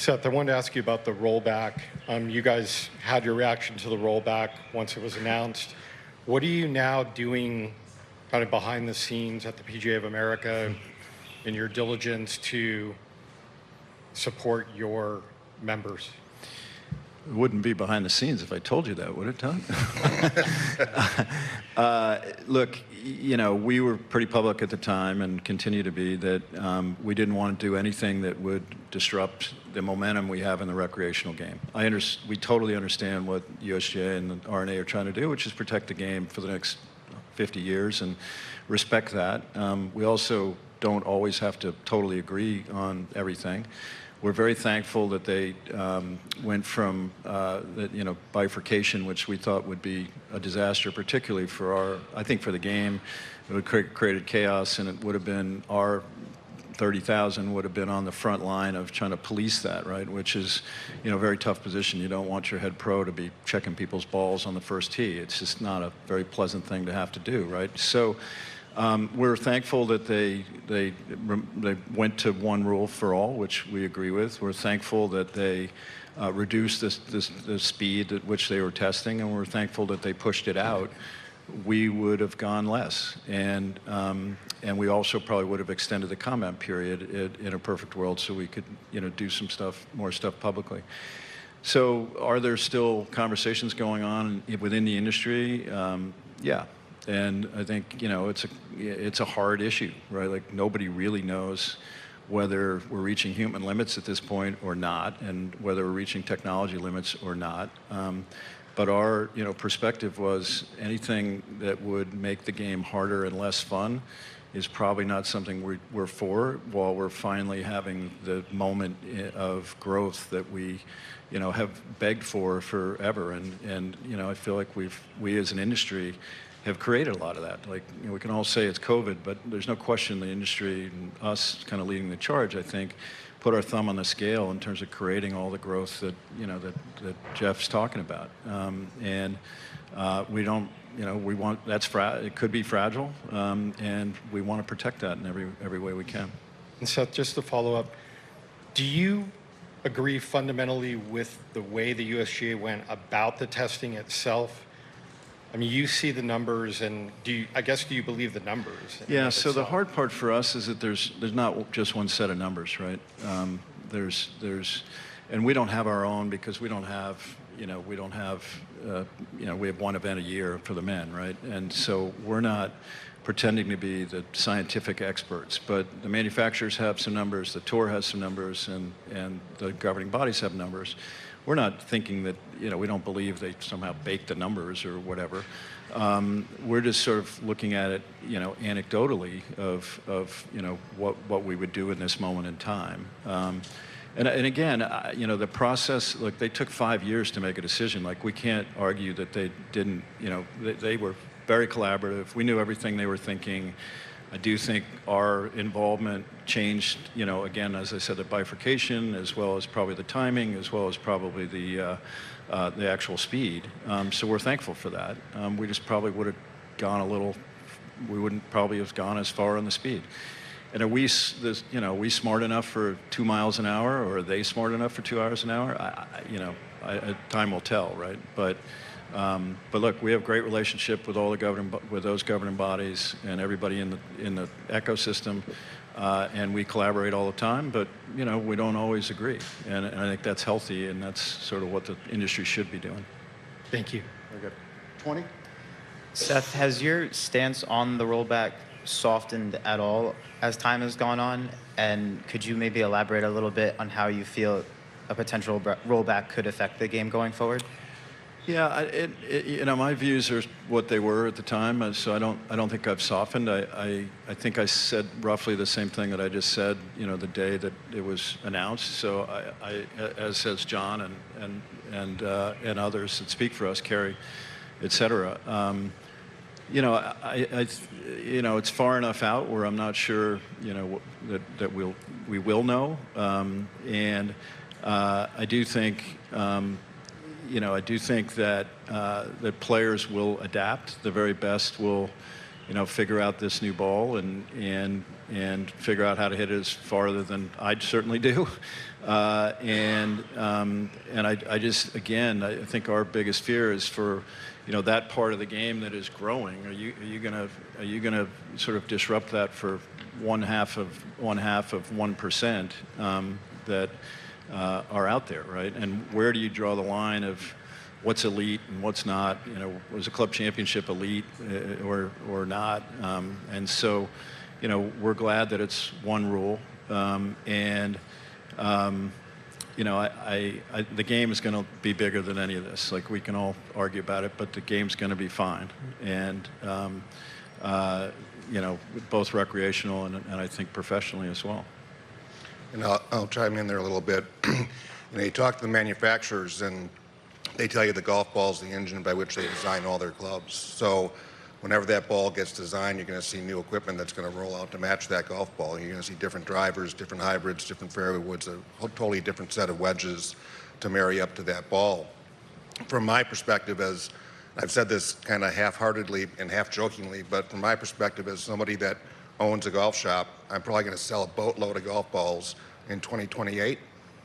Seth, I wanted to ask you about the rollback. You guys had your reaction to the rollback once it was announced. What are you now doing kind of behind the scenes at the PGA of America in your diligence to support your members? It wouldn't be behind the scenes if I told you that, would it, Tom? Look, you know, we were pretty public at the time and continue to be that we didn't want to do anything that would disrupt the momentum we have in the recreational game. We totally understand what USGA and the R&A are trying to do, which is protect the game for the next 50 years and respect that. We also don't always have to totally agree on everything. We're very thankful that they went from bifurcation, which we thought would be a disaster, particularly for I think for the game. It would created chaos, and it would have been our 30,000 would have been on the front line of trying to police that, right? Which is, a very tough position. You don't want your head pro to be checking people's balls on the first tee. It's just not a very pleasant thing to have to do, right? So. We're thankful that they went to one rule for all, which we agree with. We're thankful that they reduced the speed at which they were testing, and we're thankful that they pushed it out. We would have gone less, and we also probably would have extended the comment period in a perfect world, so we could do some more stuff publicly. So, are there still conversations going on within the industry? Yeah. And I think, it's a hard issue, right? Like, nobody really knows whether we're reaching human limits at this point or not, and whether we're reaching technology limits or not. But our, perspective was anything that would make the game harder and less fun is probably not something we're for, while we're finally having the moment of growth that we, have begged for forever. And I feel like we as an industry have created a lot of that. Like, we can all say it's COVID, but there's no question the industry and us kind of leading the charge, I think, put our thumb on the scale in terms of creating all the growth that, that Jeff's talking about. We don't, we want, it could be fragile, and we want to protect that in every way we can. And Seth, just to follow up, do you agree fundamentally with the way the USGA went about the testing itself? I mean, you see the numbers, and do you believe the numbers? Yeah, so the hard part for us is that there's not just one set of numbers, right? And we don't have our own, because we have one event a year for the men, right? And so we're not pretending to be the scientific experts, but the manufacturers have some numbers, the tour has some numbers, and the governing bodies have numbers. We're not thinking that, we don't believe they somehow baked the numbers or whatever. We're just sort of looking at it, anecdotally of what we would do in this moment in time. And again, the process, look, they took 5 years to make a decision. Like, we can't argue that they didn't, they were very collaborative. We knew everything they were thinking. I do think our involvement changed, again, as I said, the bifurcation, as well as probably the timing, as well as probably the actual speed. So we're thankful for that. We just probably would have gone we wouldn't probably have gone as far on the speed. And are we smart enough for 2 miles an hour, or are they smart enough for 2 hours an hour? Time will tell, right? But look, we have great relationship with all those governing bodies and everybody in the ecosystem, and we collaborate all the time. But we don't always agree, and I think that's healthy, and that's sort of what the industry should be doing. Thank you. Very good. 20. Seth, has your stance on the rollback softened at all as time has gone on? And could you maybe elaborate a little bit on how you feel a potential rollback could affect the game going forward? Yeah, my views are what they were at the time, so I don't think I've softened. I think I said roughly the same thing that I just said, the day that it was announced. So as says John and others that speak for us, Kerry, et cetera. It's far enough out where I'm not sure, that we will know, and I do think. I do think that that players will adapt. The very best will figure out this new ball and figure out how to hit it as farther than I'd certainly do. And I just, again, I think our biggest fear is for, that part of the game that is growing. Are you gonna sort of disrupt that for one half of 1% that are out there, right? And where do you draw the line of what's elite and what's not? Was a club championship elite or not? And so, we're glad that it's one rule, the game is going to be bigger than any of this. Like, we can all argue about it, but the game's going to be fine. And, both recreational and I think professionally as well. And I'll chime in there a little bit. You talk to the manufacturers, and they tell you the golf ball is the engine by which they design all their clubs. So whenever that ball gets designed, you're going to see new equipment that's going to roll out to match that golf ball. You're going to see different drivers, different hybrids, different fairway woods, a totally different set of wedges to marry up to that ball. From my perspective, as I've said this kind of half-heartedly and half-jokingly, but from my perspective as somebody that owns a golf shop, I'm probably going to sell a boatload of golf balls in 2028,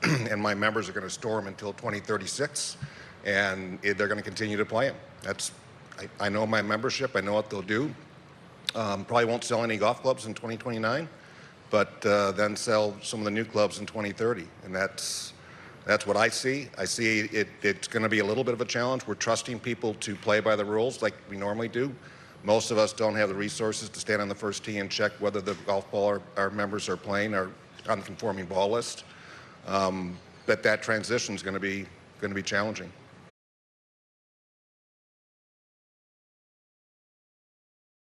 and my members are going to store them until 2036, and they're going to continue to play them. I know my membership. I know what they'll do. Probably won't sell any golf clubs in 2029, but then sell some of the new clubs in 2030, and that's what I see. I see it's going to be a little bit of a challenge. We're trusting people to play by the rules like we normally do. Most of us don't have the resources to stand on the first tee and check whether the golf ball our members are playing are on the conforming ball list. But that transition is going to be challenging.